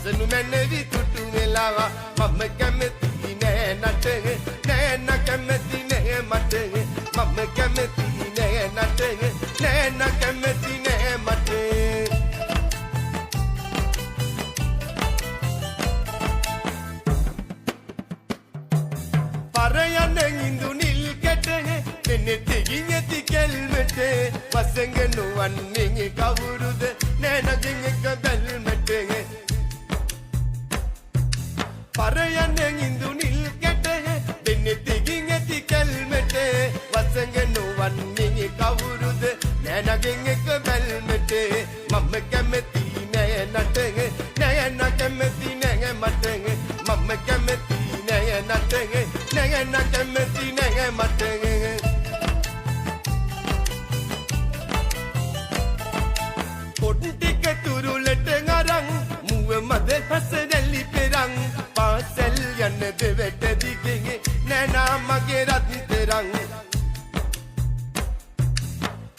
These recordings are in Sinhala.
අසනු මැනවි තුටු වෙලා මම කැමති නෑ නටන නෑන කැමති නෑ මට මම කැමති නෑ නටන නෑන කැමති නෑ මට පරයන්න ඉඳු නිල් කැට මෙන්න තිගින් ඇති කැල්මට වසඟ නොවන්නේ කවුරුද නෑනගෙන් එක බැල්මට පරයන්න ඉඳු නිල් කැට මෙන්න තිගින් ඇති කැල්මට වසඟ නොවන්නේ කවුරුද නෑනගෙන් එක බැල්මට මම කැමති නෑ නටන නෑන කැමති නෑ මට මම කැමති නෑ නටන නෑන කැමති නෑ මට පොඩ්ටික තුරුලට අරන් මුව මද හසරැලි පෙරන් පාසල් යන්න දෙවට දිගේ නෑනා මගේ රත්තරන්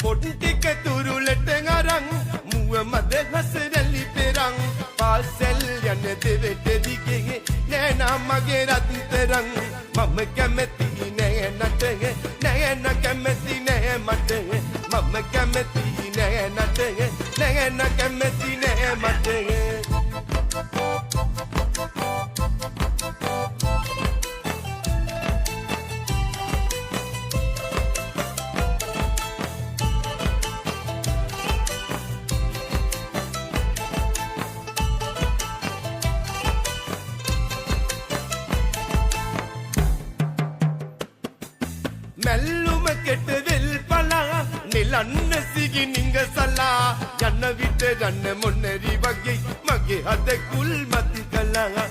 පොඩ්ටික තුරුලට අරන් මුව මද හසරැලි පෙරන් පාසල් යන්න දෙවට දිගේ නෑනා මගේ රත්තරන් මම කැමති නෑ නටන නෑන කැමති නෑ මට මම කැමති නෑ නටන නෑන කැමති නෑ මට මැල්ලුම කෙට වෙල් පලා නිලන්න සිගි නිංග සලා යන්න විට යන්න මොන්නරි වගේ මගේ හද කුල් මති කලා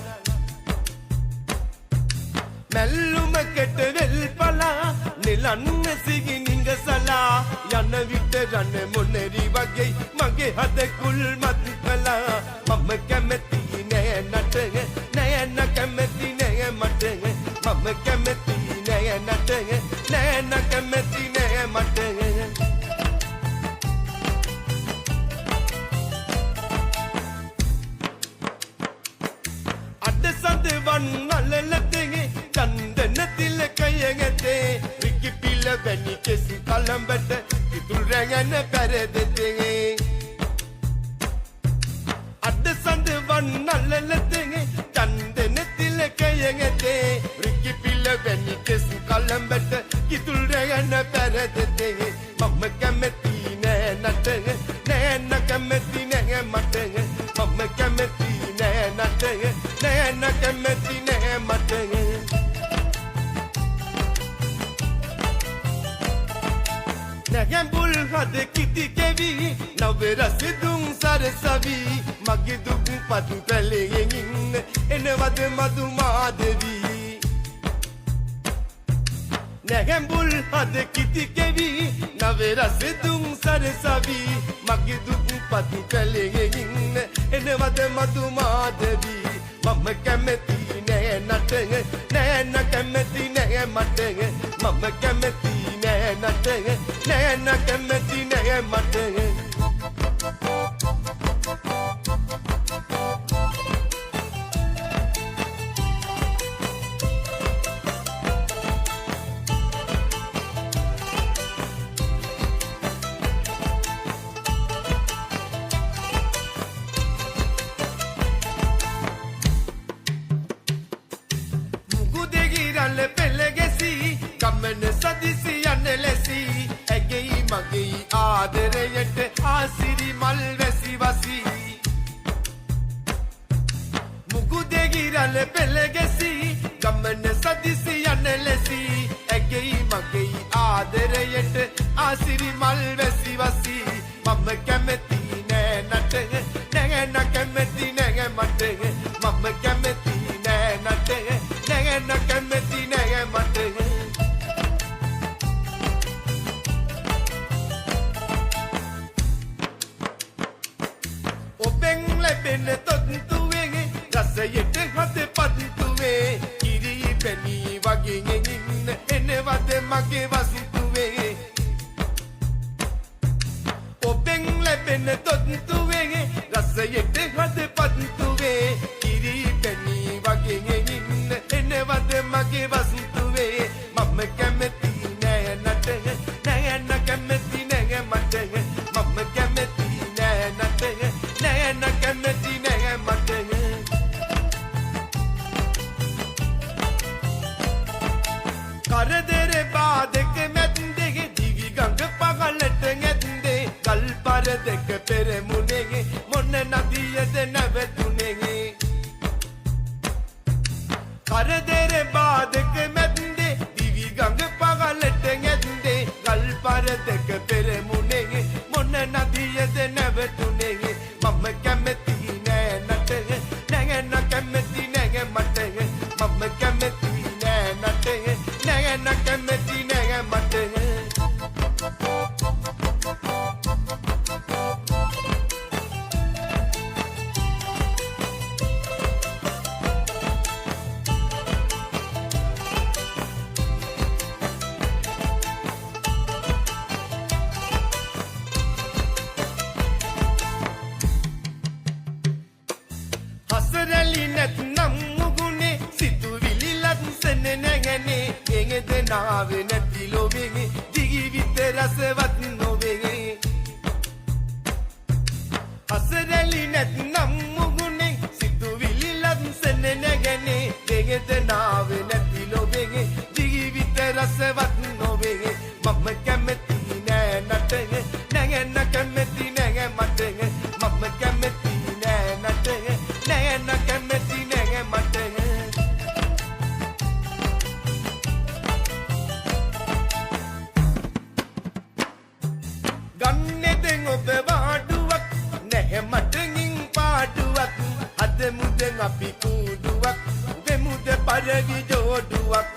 මැල්ලුම කෙට වෙල් පලා නිලන්න සිගි නිංග සලා යන්න විට යන්න මොන්නරි වගේ මගේ හද කුල් මති කලා මම කැමති නෑ නටන නෑන කැමති නෑ මට මම කැමති නෑ නටන නෑන කැමති නෑ මට අද සඳ වන්නලලතේ චන්දන තිලකයගතේ විකි පිල වැනි කෙසි කලඹට ඉතුල් රැඟන පැරදතේ අද සඳ වන්නලලතේ චන්දන තිලකයගතේ විකි පිල වැනි කෙසි කලඹට ඉතුල් රැඟන පැරදතේ මම කැමති නෑ නටන නෑන කැමති නෑ මට මම කැමති නෑ නටන නෑන කැමති නෑ මට නැගැඹුල් හද කිති කෙවි නව රස දුම් සරසවි මගේ දුක් පතු පැලෙන් ඉන්න එනවද මදු මාදවී නැගැඹුල් හද කිති කෙවි නව රස දුම් සරසවි මගේ දුක් පතු පැලෙන් ඉන්න එනවද මදු මාදවී මම කැමති නෑ නටන නෑන කැමති නෑ මට මම කැමති නෑ නටන නෑන කැමති නෑ මට මුගුදෙගිරල්ල පෙළ ගැසි ගමන සදිසි යන්න ලැසි ඇගෙයි මගෙයි ආදරයට ආසිරි මල් වැසි වසි මුගුදෙගිරල්ල පෙළ ගැසි ගමන සදිසි යන්න ලැසි ඇගෙයි මගෙයි ආදරයට ආසිරි මල් වැසි වසි මම කැමති නෑ නටන නෑන කැමති නෑ මට මම කැමති නෑ නටන නෑන කැමති නෑ මට ඔබෙන් ලැබෙන තොත්තුවේ රසයට හද පත්තුවේ කිරි පැණි වගේ ඉන්න එනවද මගේ වසිතුවේ ඔබෙන් ලැබෙන තොත්තුවේ රසයට හද පත්තුවේ නැවතුනේ කරදර බාධක මැද්දේ දිවි ගඟ පගලට ගැද්දේ ගල් පර දෙක පෙරමුණේ මොන නදියද නැවතුනේ මම කැමති නෑ නට නැගෙන කැමති නැග මට මම කැමති නෑ නට නැගෙන කැමති නැග මට හසරලි නැත්නම් මුගුනේ සිතුවිලි ලස්සන නැගනේ එඟෙද නාවේ නැති ලෝබෙගේ දිවිවිත රසවත් නොවේ හසරලි නැත්නම් මුගුනේ සිතුවිලි ලස්සන නැගනේ එඟෙද නාවේ නැති ලෝබෙගේ දිවිවිත රසවත් නොවේ මම කැමති නෑ නට නැගෙන කැමති නැග මට මම කැමති නෑ නට නැගෙන කැමති නැග මට ගන්නෙදෙන් ඔබ වාඩුවක් නැහැ මටකින් පාඩුවක් අද මුදෙන් අපි කූඩුවක් දෙමුද පරවි ජෝඩුවක්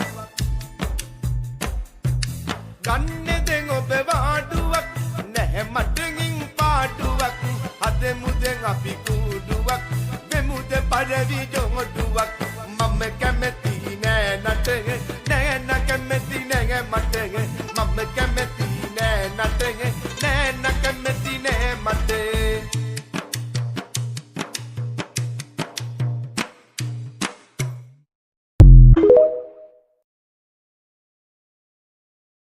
ගන්නෙදෙන් ඔබ වාඩුවක් නැහැ මටකින් පාඩුවක් අද මුදෙන් අපි කූඩුවක් දෙමුද පරවි